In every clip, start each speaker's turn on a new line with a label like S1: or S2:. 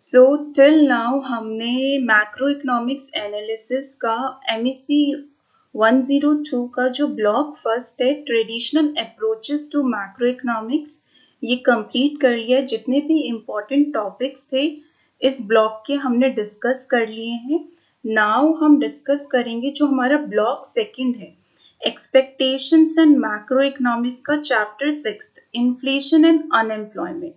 S1: सो till now हमने macro economics analysis का MEC 102 का जो ब्लॉक फर्स्ट है traditional approaches to macro economics ये कंप्लीट कर लिया। जितने भी इम्पोर्टेंट टॉपिक्स थे इस ब्लॉक के हमने डिस्कस कर लिए हैं। नाउ हम डिस्कस करेंगे जो हमारा ब्लॉक सेकंड है एक्सपेक्टेशंस एंड मैक्रो इकोनॉमिक्स का चैप्टर 6 इन्फ्लेशन एंड अनएम्प्लॉयमेंट।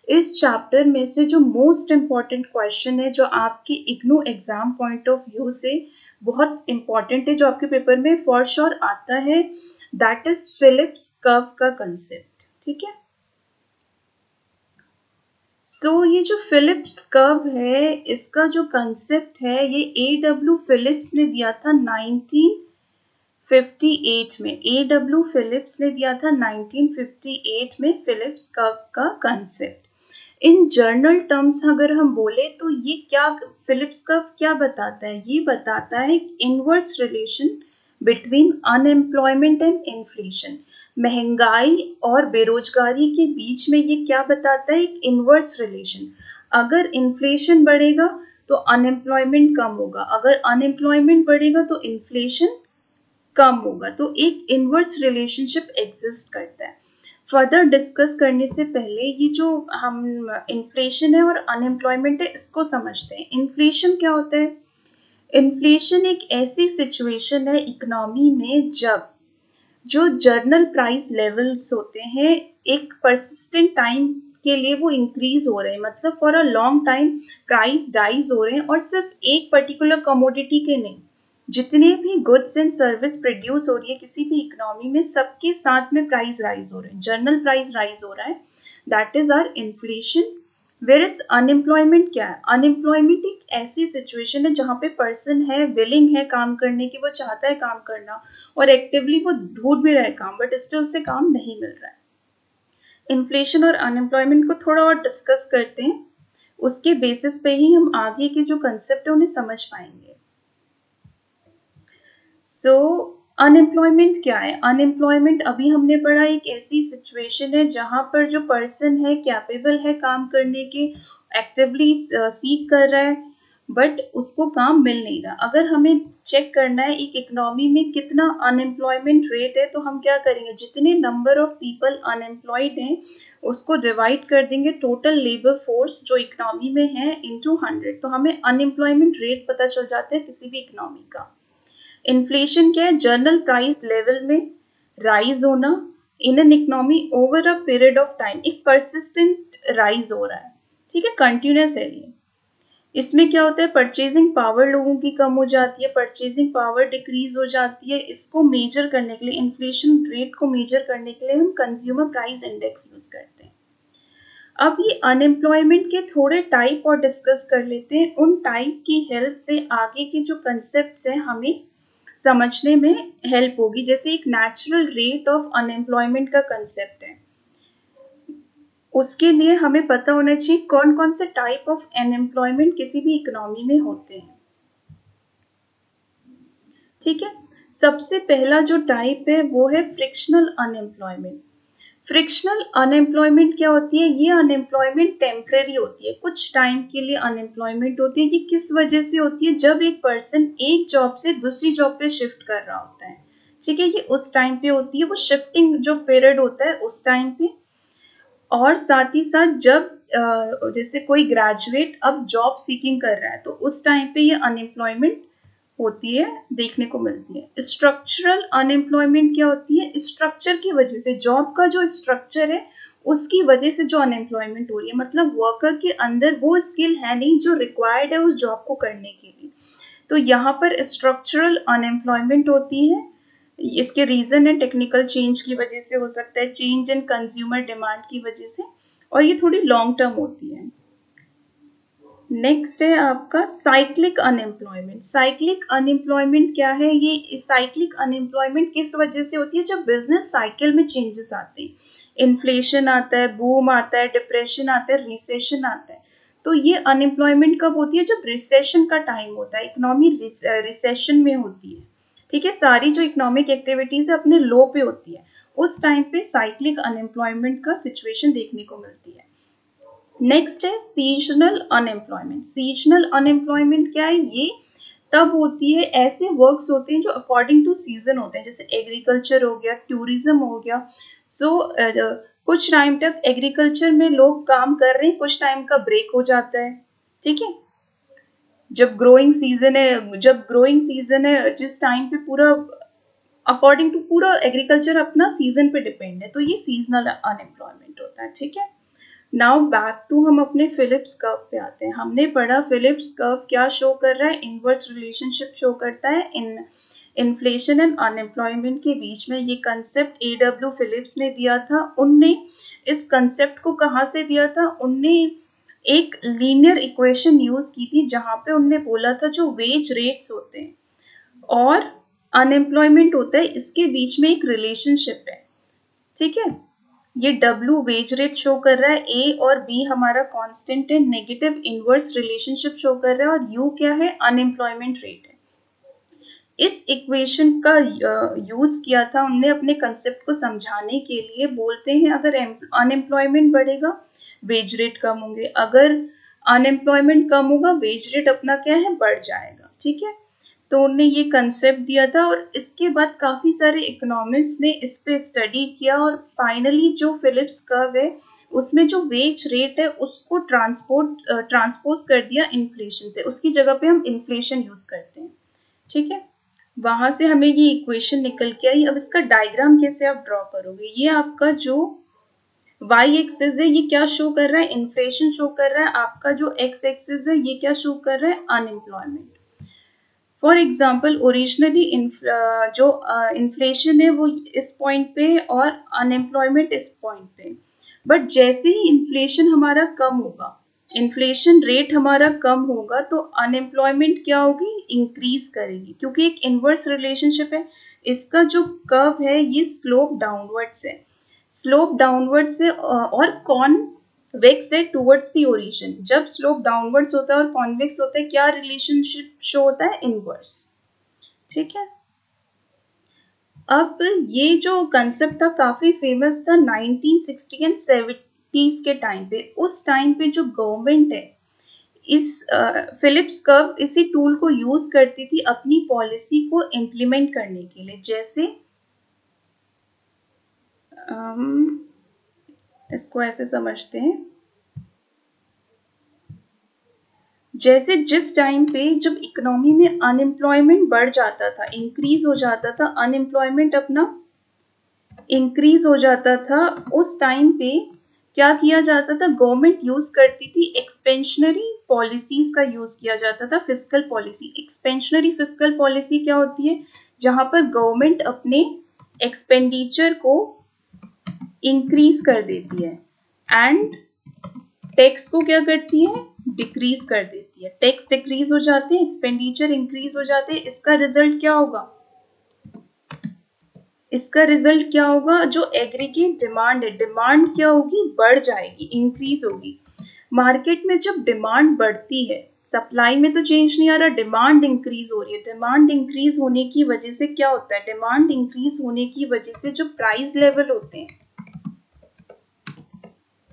S1: इस चैप्टर में से जो मोस्ट इम्पॉर्टेंट क्वेश्चन है जो आपके IGNOU exam point of view से बहुत इम्पॉर्टेंट है, जो आपके पेपर में फॉर श्योर आता है, दैट इज फिलिप्स कर्व का कंसेप्ट। ठीक है, सो ये जो फिलिप्स कर्व है इसका जो कंसेप्ट है ये A.W. फिलिप्स ने दिया था 1958 में। A.W. फिलिप्स ने दिया था 1958 में फिलिप्स कर्व का कंसेप्ट। इन जर्नल टर्म्स अगर हम बोले तो ये क्या फिलिप्स कर्व क्या बताता है, ये बताता है inverse relation between unemployment and inflation. महंगाई और बेरोजगारी के बीच में ये क्या बताता है, एक इनवर्स रिलेशन। अगर इन्फ्लेशन बढ़ेगा तो अनएम्प्लॉयमेंट कम होगा, अगर अनएम्प्लॉयमेंट बढ़ेगा तो इन्फ्लेशन कम होगा। तो एक इनवर्स रिलेशनशिप एग्जिस्ट करता है। फर्दर डिस्कस करने से पहले ये जो हम इन्फ्लेशन है और अनएम्प्लॉयमेंट है इसको समझते हैं। इन्फ्लेशन क्या होता है? इन्फ्लेशन एक ऐसी सिचुएशन है इकोनॉमी में जब जो जर्नल प्राइस लेवल्स होते हैं एक परसिस्टेंट टाइम के लिए वो इंक्रीज हो रहे हैं, मतलब for a long time price rise हो रहे हैं, और सिर्फ एक पर्टिकुलर कमोडिटी के नहीं, जितने भी गुड्स एंड सर्विस प्रोड्यूस हो रही है किसी भी इकोनॉमी में सबके साथ में प्राइस राइज हो रहे हैं, जर्नल प्राइस राइज हो रहा है, that is our inflation. Where is unemployment क्या है? अनएम्प्लॉयमेंट एक ऐसी सिचुएशन है जहाँ पे पर्सन है विलिंग है काम करने की, वो चाहता है काम करना और एक्टिवली वो ढूंढ भी रहा है काम, बट स्टिल उसे काम नहीं मिल रहा है। इन्फ्लेशन और अनएम्प्लॉयमेंट को थोड़ा और डिस्कस करते हैं, उसके बेसिस पे ही हम आगे के जो कंसेप्ट है उन्हें समझ पाएंगे। सो अनएम्प्लॉयमेंट क्या है? अनएम्प्लॉयमेंट अभी हमने पढ़ा एक ऐसी सिचुएशन है जहां पर जो पर्सन है कैपेबल है काम करने के, एक्टिवली सीक कर रहा है, बट उसको काम मिल नहीं रहा। अगर हमें चेक करना है एक इकोनॉमी में कितना अनएम्प्लॉयमेंट रेट है तो हम क्या करेंगे, जितने नंबर ऑफ पीपल अनएम्प्लॉयड हैं उसको डिवाइड कर देंगे टोटल लेबर फोर्स जो इकोनॉमी में है इनटू 100, तो हमें अनएम्प्लॉयमेंट रेट पता चल जाता है किसी भी इकोनॉमी का। इन्फ्लेशन क्या है? जर्नल प्राइस लेवल में राइज होना in an economy over a period of time, एक परसिस्टेंट राइज हो रहा है, ठीक है, कंटिन्यूस है ये। इसमें क्या होता है, परचेजिंग पावर लोगों की कम हो जाती है, परचेजिंग पावर डिक्रीज हो जाती है। इसको मेजर करने के लिए, इन्फ्लेशन रेट को मेजर करने के लिए हम कंज्यूमर प्राइस इंडेक्स यूज करते हैं। अब ये अनएम्प्लॉयमेंट के थोड़े टाइप और डिस्कस कर लेते हैं, उन टाइप की हेल्प से आगे के जो कंसेप्ट है हमें समझने में हेल्प होगी। जैसे एक नेचुरल रेट ऑफ अनएम्प्लॉयमेंट का कंसेप्ट है, उसके लिए हमें पता होना चाहिए कौन कौन से टाइप ऑफ अनएम्प्लॉयमेंट किसी भी इकोनॉमी में होते हैं। ठीक है, सबसे पहला जो टाइप है वो है फ्रिक्शनल अनएम्प्लॉयमेंट। फ्रिक्शनल अनएम्प्लॉयमेंट क्या होती है? ये अनएम्प्लॉयमेंट टेम्परेरी होती है, कुछ टाइम के लिए अनएम्प्लॉयमेंट होती है। ये किस वजह से होती है? जब एक पर्सन एक जॉब से दूसरी जॉब पे शिफ्ट कर रहा होता है, ठीक है, ये उस टाइम पे होती है, वो शिफ्टिंग जो पीरियड होता है उस टाइम पे। और साथ ही साथ जब जैसे कोई ग्रेजुएट अब जॉब सीकिंग कर रहा है तो उस टाइम पे ये अनएम्प्लॉयमेंट होती है, देखने को मिलती है। स्ट्रक्चरल अनएम्प्लॉयमेंट क्या होती है? स्ट्रक्चर की वजह से, जॉब का जो स्ट्रक्चर है उसकी वजह से जो अनएम्प्लॉयमेंट हो रही है, मतलब वर्कर के अंदर वो स्किल है नहीं जो रिक्वायर्ड है उस जॉब को करने के लिए, तो यहाँ पर स्ट्रक्चरल अनएम्प्लॉयमेंट होती है। इसके रीजन है टेक्निकल चेंज की वजह से हो सकता है, चेंज इन कंज्यूमर डिमांड की वजह से, और ये थोड़ी लॉन्ग टर्म होती है। नेक्स्ट है आपका साइक्लिक अनएम्प्लॉयमेंट। साइक्लिक अनएम्प्लॉयमेंट क्या है? ये साइक्लिक अनएम्प्लॉयमेंट किस वजह से होती है? जब बिजनेस साइकिल में चेंजेस आते हैं, इन्फ्लेशन आता है, बूम आता है, डिप्रेशन आता है, रिसेशन आता है, तो ये अनएम्प्लॉयमेंट कब होती है? जब रिसेशन का टाइम होता है, इकोनॉमी रिसेशन में होती है, ठीक है, सारी जो इकोनॉमिक एक्टिविटीज है अपने लो पे होती है, उस टाइम पे साइक्लिक अनएम्प्लॉयमेंट का सिचुएशन देखने को मिलती है। नेक्स्ट है सीजनल अनएम्प्लॉयमेंट। सीजनल अनएम्प्लॉयमेंट क्या है? ये तब होती है, ऐसे वर्क्स होते हैं जो अकॉर्डिंग टू सीजन होते हैं, जैसे एग्रीकल्चर हो गया, टूरिज्म हो गया। सो कुछ टाइम तक एग्रीकल्चर में लोग काम कर रहे हैं, कुछ टाइम का ब्रेक हो जाता है, ठीक है। जब ग्रोइंग सीजन है जिस टाइम पे पूरा अकॉर्डिंग टू पूरा एग्रीकल्चर अपना सीजन पे डिपेंड है, तो ये सीजनल अनएम्प्लॉयमेंट होता है, ठीक है। नाउ बैक टू हम अपने फिलिप्स कर्व पे आते हैं। हमने पढ़ा फिलिप्स कर्व क्या शो कर रहा है? इनवर्स रिलेशनशिप शो करता है इन इन्फ्लेशन एंड अनएम्प्लॉयमेंट के बीच में। ये कंसेप्ट A.W. फिलिप्स ने दिया था। उनने इस कंसेप्ट को कहाँ से दिया था? उनने एक लीनियर इक्वेशन यूज की थी, जहां पे उनने बोला था जो वेज रेट्स होते हैं और अनएम्प्लॉयमेंट होता है, इसके बीच में एक रिलेशनशिप है, ठीक है। ये W वेज रेट शो कर रहा है, A और B हमारा कांस्टेंट है, नेगेटिव इनवर्स रिलेशनशिप शो कर रहा है, और U क्या है? अनएम्प्लॉयमेंट रेट है। इस इक्वेशन का यूज किया था उनने अपने कंसेप्ट को समझाने के लिए। बोलते हैं अगर अनएम्प्लॉयमेंट बढ़ेगा वेज रेट कम होंगे, अगर अनएम्प्लॉयमेंट कम होगा वेज रेट अपना क्या है? बढ़ जाएगा, ठीक है। तो उन्होंने ये कंसेप्ट दिया था, और इसके बाद काफी सारे इकोनॉमिस्ट ने इस पे स्टडी किया, और फाइनली जो फिलिप्स कर्व है उसमें जो वेज रेट है उसको ट्रांसपोज कर दिया इन्फ्लेशन से, उसकी जगह पे हम इन्फ्लेशन यूज करते हैं, ठीक है। वहां से हमें ये इक्वेशन निकल के आई। अब इसका डायग्राम कैसे आप ड्रॉ करोगे? ये आपका जो y एक्सिस है ये क्या शो कर रहा है? इन्फ्लेशन शो कर रहा है। आपका जो x एक्सिस है ये क्या शो कर रहा है? अनएम्प्लॉयमेंट। फॉर एग्जाम्पल ओरिजिनली जो इन्फ्लेशन है वो इस पॉइंट पे और अनएम्प्लॉयमेंट इस पॉइंट पे, बट जैसे ही इन्फ्लेशन हमारा कम होगा, इन्फ्लेशन रेट हमारा कम होगा, तो अनएम्प्लॉयमेंट क्या होगी? इंक्रीज करेगी, क्योंकि एक इनवर्स रिलेशनशिप है। इसका जो कर्व है ये स्लोप डाउनवर्ड्स है, स्लोप डाउनवर्ड्स है, और कॉन्वेक्स है टूवर्ड्स द ओरिजिन। जब स्लोप डाउनवर्ड्स होता है और कॉन्वेक्स होता है, क्या रिलेशनशिप शो होता है? इनवर्स, ठीक है। अब ये जो कंसेप्ट था काफी फेमस था 1960 एंड 70s के टाइम पे। उस टाइम पे जो गवर्नमेंट है इस फिलिप्स कर्व इसी टूल को यूज करती थी अपनी पॉलिसी को इम्प्लीमेंट करने के लिए। जैसे इसको ऐसे समझते हैं, जैसे जिस टाइम पे जब इकोनॉमी में अनएम्प्लॉयमेंट बढ़ जाता था, इंक्रीज हो जाता था, अनएम्प्लॉयमेंट अपना इंक्रीज हो जाता था, उस टाइम पे क्या किया जाता था? गवर्नमेंट यूज करती थी एक्सपेंशनरी पॉलिसीज का यूज किया जाता था, fiscal policy. Expansionary fiscal policy क्या होती है? जहां पर गवर्नमेंट अपने एक्सपेंडिचर को इंक्रीज कर देती है एंड टैक्स को क्या करती है? डिक्रीज कर देती है। टैक्स डिक्रीज हो जाते हैं, एक्सपेंडिचर इंक्रीज हो जाते हैं। इसका रिजल्ट क्या होगा? इसका रिजल्ट क्या होगा? जो एग्रीगेट डिमांड है, डिमांड क्या होगी? बढ़ जाएगी, इंक्रीज होगी। मार्केट में जब डिमांड बढ़ती है, सप्लाई में तो चेंज नहीं आ रहा, डिमांड इंक्रीज हो रही है। डिमांड इंक्रीज होने की वजह से क्या होता है? डिमांड इंक्रीज होने की वजह से जो प्राइस लेवल होते हैं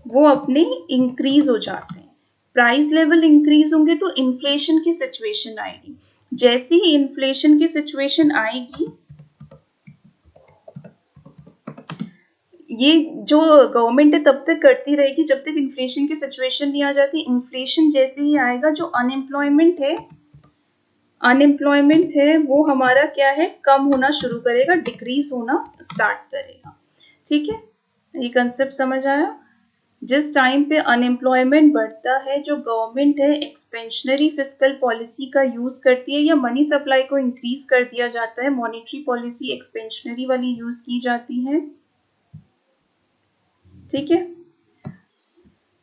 S1: वो अपने इंक्रीज हो जाते हैं। प्राइस लेवल इंक्रीज होंगे तो इन्फ्लेशन की सिचुएशन आएगी। जैसे ही इन्फ्लेशन की सिचुएशन आएगी, ये जो गवर्नमेंट है तब तक करती रहेगी जब तक इन्फ्लेशन की सिचुएशन नहीं आ जाती। इन्फ्लेशन जैसे ही आएगा, जो अनएम्प्लॉयमेंट है वो हमारा क्या है? कम होना शुरू करेगा, डिक्रीज होना स्टार्ट करेगा, ठीक है। ये कंसेप्ट समझ आया? जिस टाइम पे अनएम्प्लॉयमेंट बढ़ता है, जो गवर्नमेंट है एक्सपेंशनरी फिस्कल पॉलिसी का यूज करती है, या मनी सप्लाई को इंक्रीज कर दिया जाता है। मॉनेटरी पॉलिसी एक्सपेंशनरी वाली यूज की जाती है, ठीक है।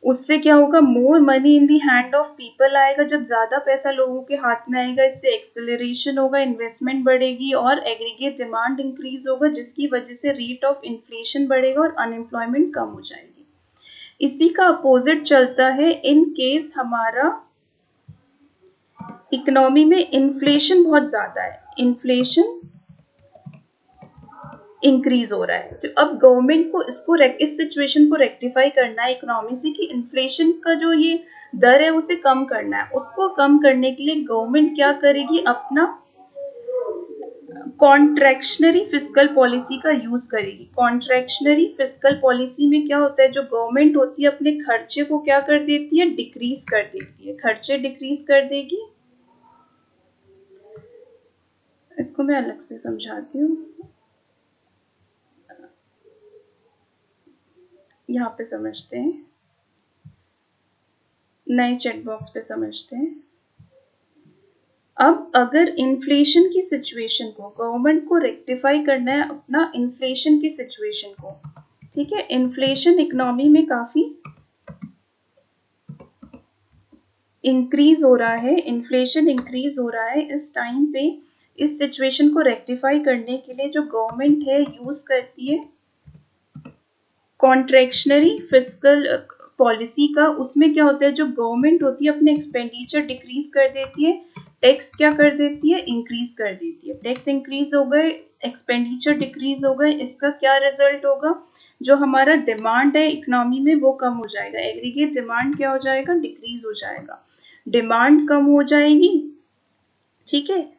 S1: उससे क्या होगा? More money in the hand of people आएगा। जब ज्यादा पैसा लोगों के हाथ में आएगा, इससे एक्सेलरेशन होगा, इन्वेस्टमेंट बढ़ेगी और एग्रीगेट डिमांड इंक्रीज होगा, जिसकी वजह से रेट ऑफ इन्फ्लेशन बढ़ेगा और अनएम्प्लॉयमेंट कम हो जाएगी। इसी का अपोजिट चलता है इन केस हमारा इकोनॉमी में इन्फ्लेशन बहुत ज्यादा है। इंक्रीज हो रहा है। तो अब गवर्नमेंट को इस सिचुएशन को रेक्टिफाई करना है इकोनॉमी से कि इन्फ्लेशन का जो ये दर है उसे कम करना है। उसको कम करने के लिए गवर्नमेंट क्या करेगी, अपना कॉन्ट्रैक्शनरी फिस्कल पॉलिसी का यूज करेगी। कॉन्ट्रैक्शनरी फिस्कल पॉलिसी में क्या होता है, जो गवर्नमेंट होती है अपने खर्चे को क्या कर देती है, डिक्रीज कर देती है। खर्चे डिक्रीज कर देगी। इसको मैं अलग से समझाती हूँ, यहाँ पे समझते हैं, नए चैट बॉक्स पे समझते हैं। अब अगर इन्फ्लेशन की सिचुएशन को गवर्नमेंट को रेक्टिफाई करना है, अपना इन्फ्लेशन की सिचुएशन को, ठीक है, इन्फ्लेशन इकोनॉमी में काफी इंक्रीज हो रहा है, इन्फ्लेशन इंक्रीज हो रहा है इस टाइम पे। इस सिचुएशन को रेक्टिफाई करने के लिए जो गवर्नमेंट है यूज करती है कॉन्ट्रैक्शनरी फिस्कल पॉलिसी का। उसमें क्या होता है, जो गवर्नमेंट होती है अपने एक्सपेंडिचर डिक्रीज कर देती है, टैक्स क्या कर देती है, इंक्रीज कर देती है। टैक्स इंक्रीज हो गए, एक्सपेंडिचर डिक्रीज हो गए, इसका क्या रिजल्ट होगा, जो हमारा डिमांड है इकोनॉमी में वो कम हो जाएगा। एग्रीगेट डिमांड क्या हो जाएगा, डिक्रीज हो जाएगा। डिमांड कम हो जाएगी, ठीक है।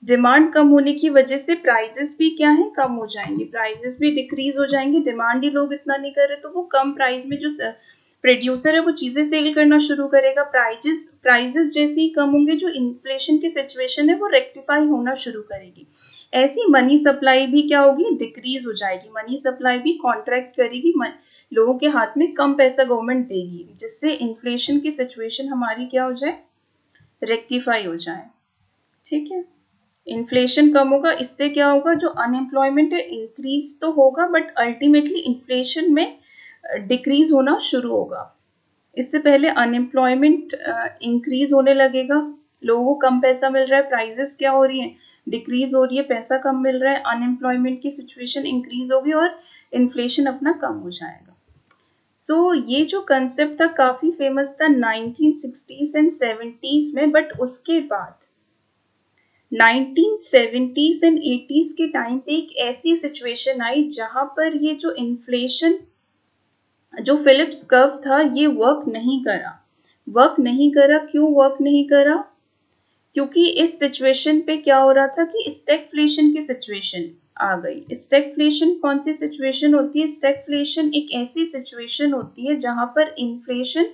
S1: डिमांड कम होने की वजह से प्राइजेस भी क्या है, कम हो जाएंगे, प्राइजेस भी डिक्रीज हो जाएंगे। डिमांड ही लोग इतना नहीं कर रहे तो वो कम प्राइस में जो प्रोड्यूसर है वो चीजें सेल करना शुरू करेगा। प्राइजेस जैसे ही कम होंगे, जो इन्फ्लेशन की सिचुएशन है वो रेक्टिफाई होना शुरू करेगी। ऐसी मनी सप्लाई भी क्या होगी, डिक्रीज हो जाएगी। मनी सप्लाई भी कॉन्ट्रैक्ट करेगी, लोगों के हाथ में कम पैसा गवर्नमेंट देगी, जिससे इन्फ्लेशन की सिचुएशन हमारी क्या हो जाए, रेक्टिफाई हो जाए, ठीक है। इन्फ्लेशन कम होगा, इससे क्या होगा, जो अनएम्प्लॉयमेंट है इंक्रीज तो होगा बट अल्टीमेटली इन्फ्लेशन में डिक्रीज होना शुरू होगा। इससे पहले अनएम्प्लॉयमेंट इंक्रीज होने लगेगा, लोगों को कम पैसा मिल रहा है, प्राइजेस क्या हो रही है, डिक्रीज हो रही है, पैसा कम मिल रहा है, अनएम्प्लॉयमेंट की सिचुएशन इंक्रीज होगी और इन्फ्लेशन अपना कम हो जाएगा। सो ये जो कंसेप्ट था काफी फेमस था 1960s एंड 70s में, बट उसके बाद 1970s एंड 80s के टाइम पे एक ऐसी सिचुएशन आई जहां पर ये जो इन्फ्लेशन, जो फिलिप्स कर्व था, ये वर्क नहीं करा। वर्क नहीं करा, क्यों वर्क नहीं करा, क्योंकि इस सिचुएशन पे क्या हो रहा था कि स्टैगफ्लेशन की सिचुएशन आ गई। स्टैगफ्लेशन कौन सी सिचुएशन होती है, स्टैगफ्लेशन एक ऐसी सिचुएशन होती है जहां पर इन्फ्लेशन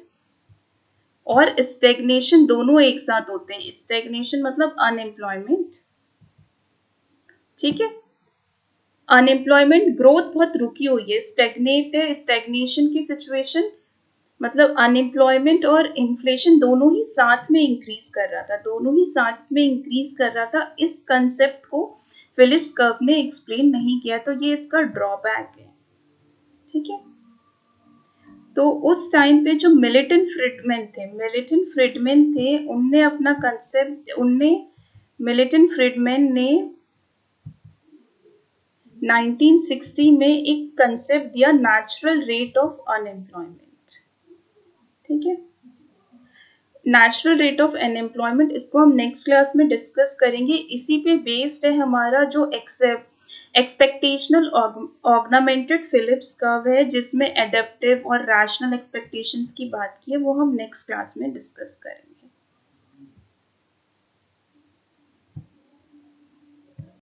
S1: और स्टेग्नेशन दोनों एक साथ होते हैं। स्टेग्नेशन मतलब अनएम्प्लॉयमेंट, ठीक है। अनएम्प्लॉयमेंट ग्रोथ बहुत रुकी हुई है, स्टेग्नेट है। स्टेग्नेशन की सिचुएशन मतलब अनएम्प्लॉयमेंट और इन्फ्लेशन दोनों ही साथ में इंक्रीज कर रहा था, दोनों ही साथ में इंक्रीज कर रहा था। इस कंसेप्ट को फिलिप्स कर्व ने एक्सप्लेन नहीं किया, तो ये इसका ड्रॉबैक है, ठीक है। तो उस टाइम पे जो मिलिटन फ्रीडमैन थे, उनने अपना कंसेप्ट, मिलिटन फ्रीडमैन ने 1960 में एक कंसेप्ट दिया, नेचुरल रेट ऑफ अनएम्प्लॉयमेंट, ठीक है। नेचुरल रेट ऑफ अनएम्प्लॉयमेंट, इसको हम नेक्स्ट क्लास में डिस्कस करेंगे। इसी पे बेस्ड है हमारा जो एक्सपेक्टेशनल ऑर्गनामेंटेड फिलिप्स कर्व है, जिसमें एडेप्टिव और रैशनल एक्सपेक्टेशंस की बात की है, वो हम नेक्स्ट क्लास में डिस्कस करेंगे।